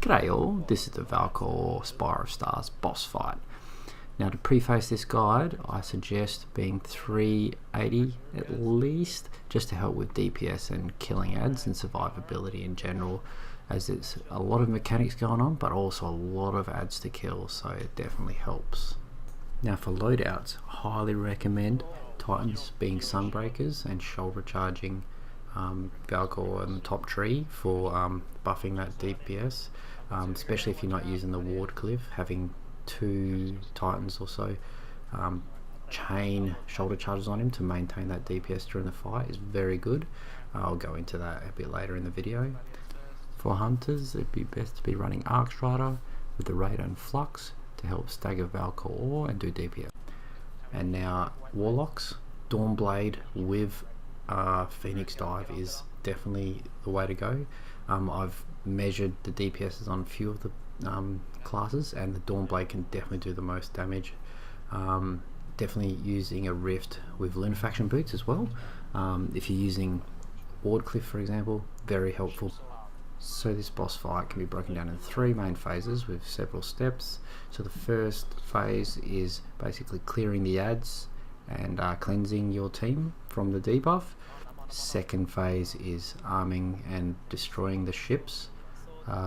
G'day all, this is the Valkor Spire of Stars boss fight. Now to preface this guide, I suggest being 380 at least, just to help with DPS and killing adds and survivability in general, as it's a lot of mechanics going on but also a lot of adds to kill, so it definitely helps. Now for loadouts, I highly recommend Titans being Sunbreakers and shoulder charging Valkor and the top tree for buffing that DPS, especially if you're not using the ward cliff. Having 2 Titans or so chain shoulder charges on him to maintain that DPS during the fight is very good. I'll go into that a bit later in the video. For hunters, it'd be best to be running Arcstrider with the Raid and Flux to help stagger Valkor and do DPS. And now Warlocks, Dawnblade with Phoenix Dive is definitely the way to go. I've measured the DPSs on a few of the classes, and the Dawnblade can definitely do the most damage. Definitely using a Rift with Lunafaction boots as well. If you're using Wardcliff, for example, very helpful. So this boss fight can be broken down in 3 main phases with several steps. So the first phase is basically clearing the adds and cleansing your team from the debuff. Second phase is arming and destroying the ships,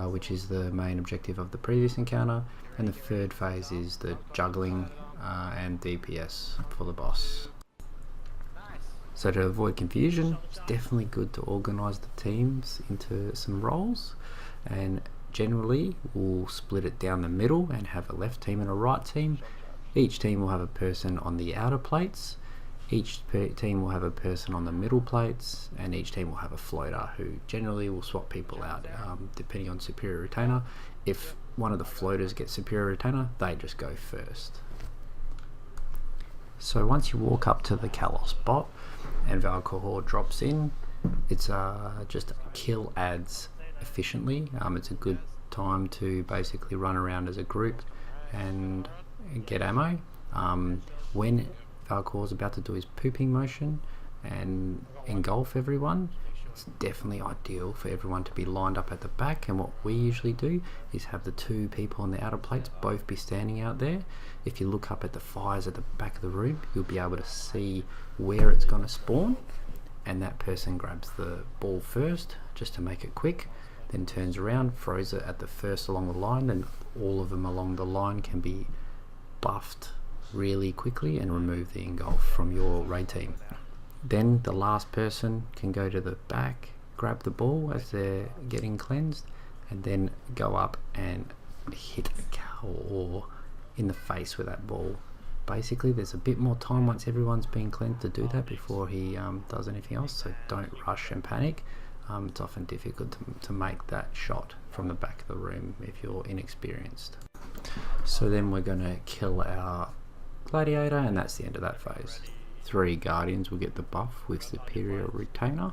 which is the main objective of the previous encounter. And the third phase is the juggling and DPS for the boss. So to avoid confusion, it's definitely good to organise the teams into some roles, and generally we'll split it down the middle and have a left team and a right team. Each team will have a person on the outer plates, each team will have a person on the middle plates, and each team will have a floater who generally will swap people out depending on superior retainer. If one of the floaters gets superior retainer, they just go first. So once you walk up to the Kalos bot and Valkor drops in, it's just kill adds efficiently. It's a good time to basically run around as a group and get ammo. When Valkor is about to do his pooping motion and engulf everyone, it's definitely ideal for everyone to be lined up at the back, and what we usually do is have the 2 people on the outer plates both be standing out there. If you look up at the fires at the back of the room, you'll be able to see where it's going to spawn, and that person grabs the ball first just to make it quick, then turns around, throws it at the first along the line, and all of them along the line can be buffed really quickly and remove the engulf from your raid team. Then the last person can go to the back, grab the ball as they're getting cleansed, and then go up and hit Valkor in the face with that ball. Basically there's a bit more time once everyone's been cleansed to do that before he does anything else, so don't rush and panic. It's often difficult to make that shot from the back of the room if you're inexperienced. So then we're going to kill our gladiator, and that's the end of that phase. 3 guardians will get the buff with superior retainer,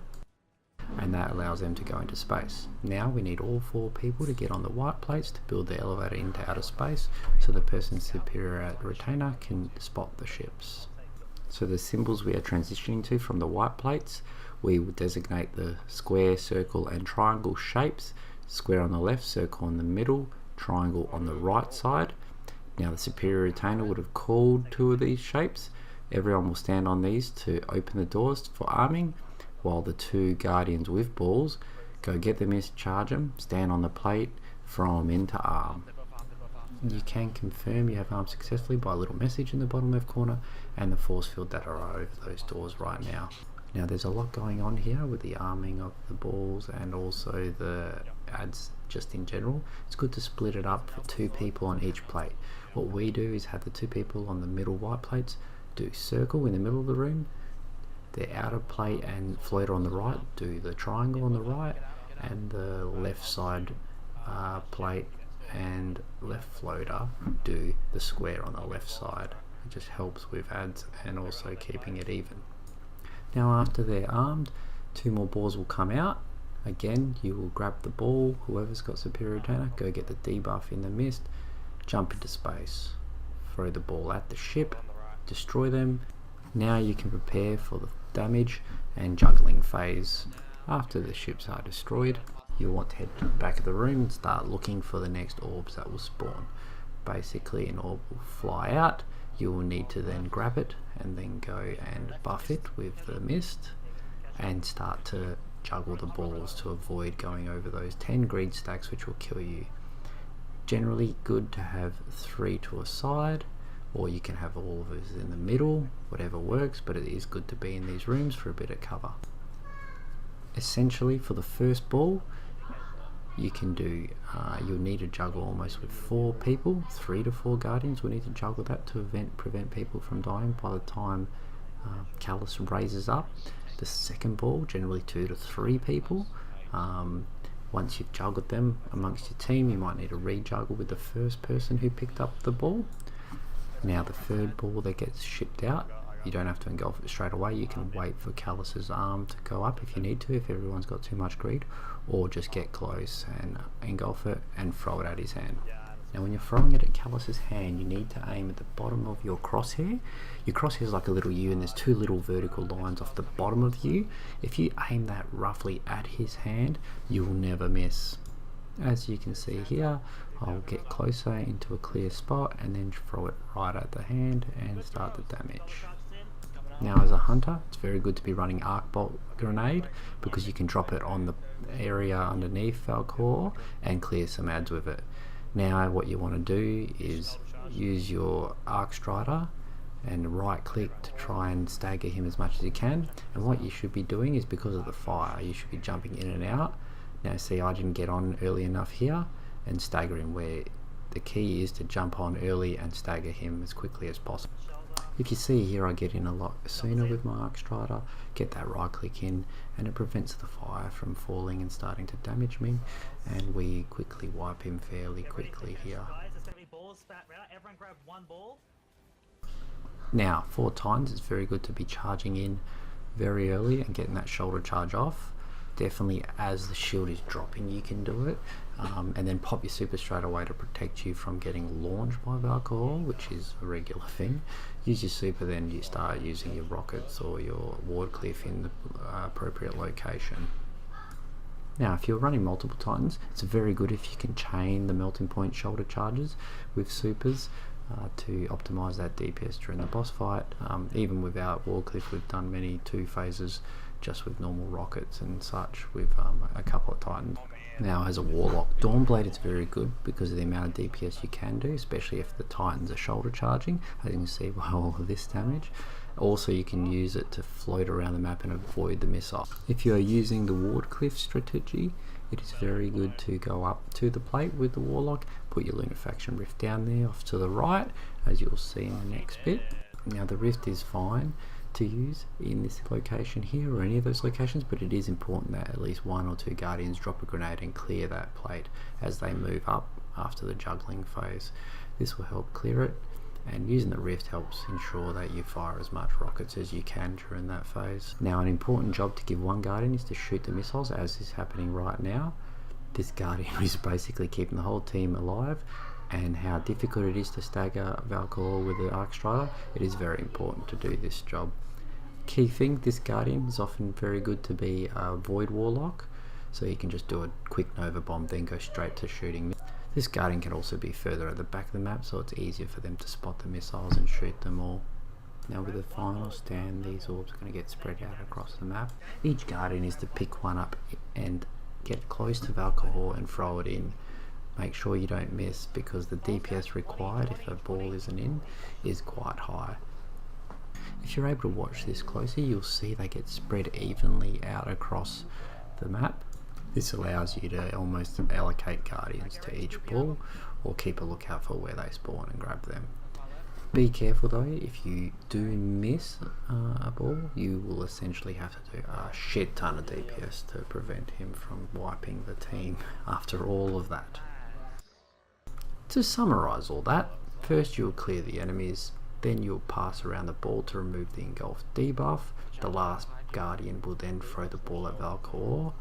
and that allows them to go into space. Now we need all 4 people to get on the white plates to build the elevator into outer space, so the person's superior retainer can spot the ships. So the symbols we are transitioning to from the white plates, we will designate the square, circle and triangle shapes. Square on the left, circle in the middle, triangle on the right side. Now the superior retainer would have called 2 of these shapes. Everyone will stand on these to open the doors for arming, while the 2 guardians with balls go get them, charge them, stand on the plate, throw them into arm. You can confirm you have armed successfully by a little message in the bottom left corner and the force field that are over those doors right now. Now there's a lot going on here with the arming of the balls and also the adds just in general. It's good to split it up for 2 people on each plate. What we do is have the 2 people on the middle white plates do circle in the middle of the room, the outer plate and floater on the right do the triangle on the right, and the left side plate and left floater do the square on the left side. It just helps with adds and also keeping it even. Now after they're armed, 2 more balls will come out. Again, you will grab the ball, whoever's got superior retainer, go get the debuff in the mist, jump into space, throw the ball at the ship, destroy them. Now you can prepare for the damage and juggling phase after the ships are destroyed. you'll want to head to the back of the room and start looking for the next orbs that will spawn. Basically an orb will fly out, you will need to then grab it and then go and buff it with the mist and start to juggle the balls to avoid going over those 10 greed stacks, which will kill you. Generally good to have 3 to a side, or you can have all of us in the middle, whatever works, but it is good to be in these rooms for a bit of cover. Essentially for the first ball, you can do, you'll need to juggle almost with 4 people, 3 to 4 guardians will need to juggle that to prevent people from dying by the time Callus raises up. The second ball, generally 2 to 3 people. Once you've juggled them amongst your team, you might need to re-juggle with the first person who picked up the ball. Now the third ball that gets shipped out, you don't have to engulf it straight away, you can wait for Callus's arm to go up if you need to, if everyone's got too much greed, or just get close and engulf it and throw it at his hand. Now when you're throwing it at Callus's hand, you need to aim at the bottom of your crosshair. Your crosshair is like a little U and there's 2 little vertical lines off the bottom of the U. If you aim that roughly at his hand, you will never miss. As you can see here, I'll get closer into a clear spot and then throw it right at the hand and start the damage. Now as a hunter, it's very good to be running arc bolt grenade because you can drop it on the area underneath Valkor and clear some ads with it. Now what you want to do is use your arc strider and right click to try and stagger him as much as you can, and what you should be doing is, because of the fire, you should be jumping in and out. Now see, I didn't get on early enough here and stagger him, where the key is to jump on early and stagger him as quickly as possible. If you see here, I get in a lot sooner with my arc strider, get that right click in, and it prevents the fire from falling and starting to damage me, and we quickly wipe him fairly quickly here. Now 4 times, it's very good to be charging in very early and getting that shoulder charge off. Definitely as the shield is dropping you can do it, and then pop your super straight away to protect you from getting launched by Valkor, which is a regular thing. Use your super, then you start using your rockets or your ward cliff in the appropriate location. Now if you're running multiple titans, it's very good if you can chain the melting point shoulder charges with supers to optimize that DPS during the boss fight. Even without ward cliff, we've done many 2 phases just with normal rockets and such with a couple of titans. Now as a Warlock, Dawnblade is very good because of the amount of DPS you can do, especially if the titans are shoulder charging, as you can see by all of this damage. Also you can use it to float around the map and avoid the missile. If you are using the ward cliff strategy, it is very good to go up to the plate with the Warlock, put your Lunafaction Rift down there off to the right, as you'll see in the next bit. Now the Rift is fine to use in this location here or any of those locations, but it is important that at least 1 or 2 guardians drop a grenade and clear that plate as they move up after the juggling phase. This will help clear it, and using the rift helps ensure that you fire as much rockets as you can during that phase. Now an important job to give 1 guardian is to shoot the missiles, as is happening right now. This guardian is basically keeping the whole team alive, and how difficult it is to stagger Valkor with the arc strider, it is very important to do this job. Key thing, this guardian is often very good to be a void warlock, so you can just do a quick nova bomb then go straight to shooting. This guardian can also be further at the back of the map, so it's easier for them to spot the missiles and shoot them all. Now with the final stand, these orbs are going to get spread out across the map. Each guardian is to pick one up and get close to Valkor and throw it in. Make sure you don't miss, because the DPS required if a ball isn't in is quite high. If you're able to watch this closely, you'll see they get spread evenly out across the map. This allows you to almost allocate guardians to each ball, or keep a lookout for where they spawn and grab them. Be careful though, if you do miss a ball, you will essentially have to do a shit ton of DPS to prevent him from wiping the team after all of that. To summarise all that, first you'll clear the enemies, then you'll pass around the ball to remove the engulf debuff. The last guardian will then throw the ball at Valkor.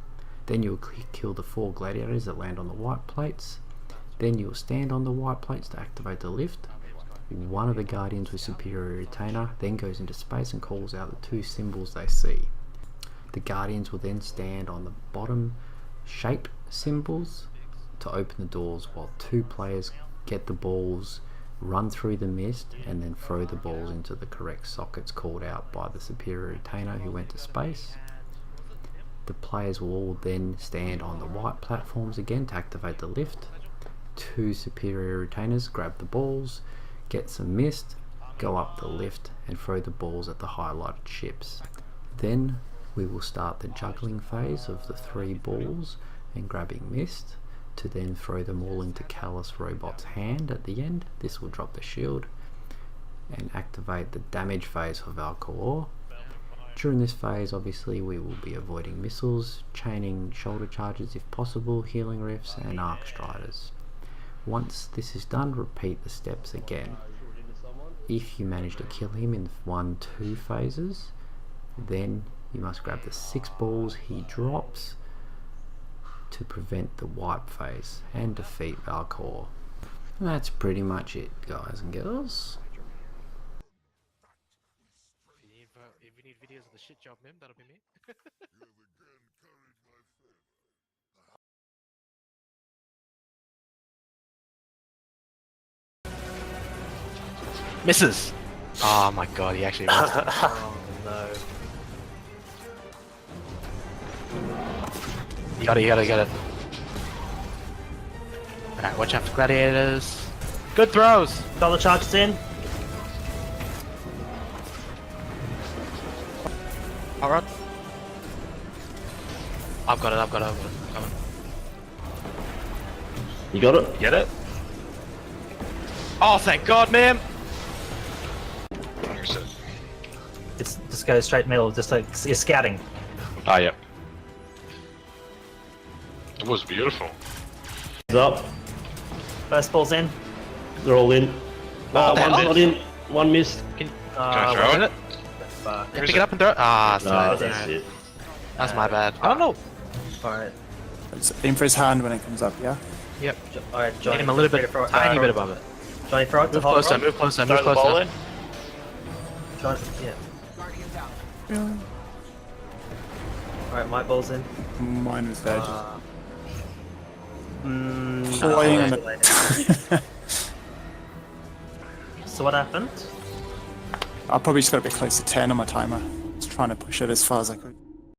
Then you'll kill the 4 gladiators that land on the white plates. Then you'll stand on the white plates to activate the lift. One of the guardians with superior retainer then goes into space and calls out the 2 symbols they see. The guardians will then stand on the bottom shape symbols to open the doors, while 2 players get the balls, run through the mist, and then throw the balls into the correct sockets called out by the superior retainer who went to space. The players will all then stand on the white platforms again to activate the lift. 2 superior retainers grab the balls, get some mist, go up the lift and throw the balls at the highlighted ships. Then we will start the juggling phase of the 3 balls and grabbing mist to then throw them all into Callous Robot's hand at the end. This will drop the shield and activate the damage phase for Valkor. During this phase, obviously, we will be avoiding missiles, chaining shoulder charges if possible, healing rifts and arc striders. Once this is done, repeat the steps again. If you manage to kill him in 1-2 phases, then you must grab the 6 balls he drops to prevent the wipe phase and defeat Valkor. And that's pretty much it, guys and girls. If you need videos of the shit job, that'll be me. Misses! Oh my god, he actually missed. Oh no. You got it. Alright, watch out for gladiators. Good throws! Got the charges in. Alright. I've got it. Come on. You got it? Get it? Oh, thank god, man! It's just go straight middle, just like you're scouting. Ah, yep. It was beautiful. He's up. First ball's in. They're all in. What the One's hell? not in. One missed. Can I throw what's it? Yeah, pick it up and throw it. Ah, No, sorry. that's it. That's my bad. I don't know. Alright. Aim for his hand when it comes up, yeah? Yep. Alright, Hit Johnny. him a little bit, tiny bit above it. Johnny, throw it to Move hold. closer, move closer. Johnny, yeah. Alright, my ball's in. Mine was there. Toying on the... So what happened? I probably just got a bit close to 10 on my timer. Just trying to push it as far as I could.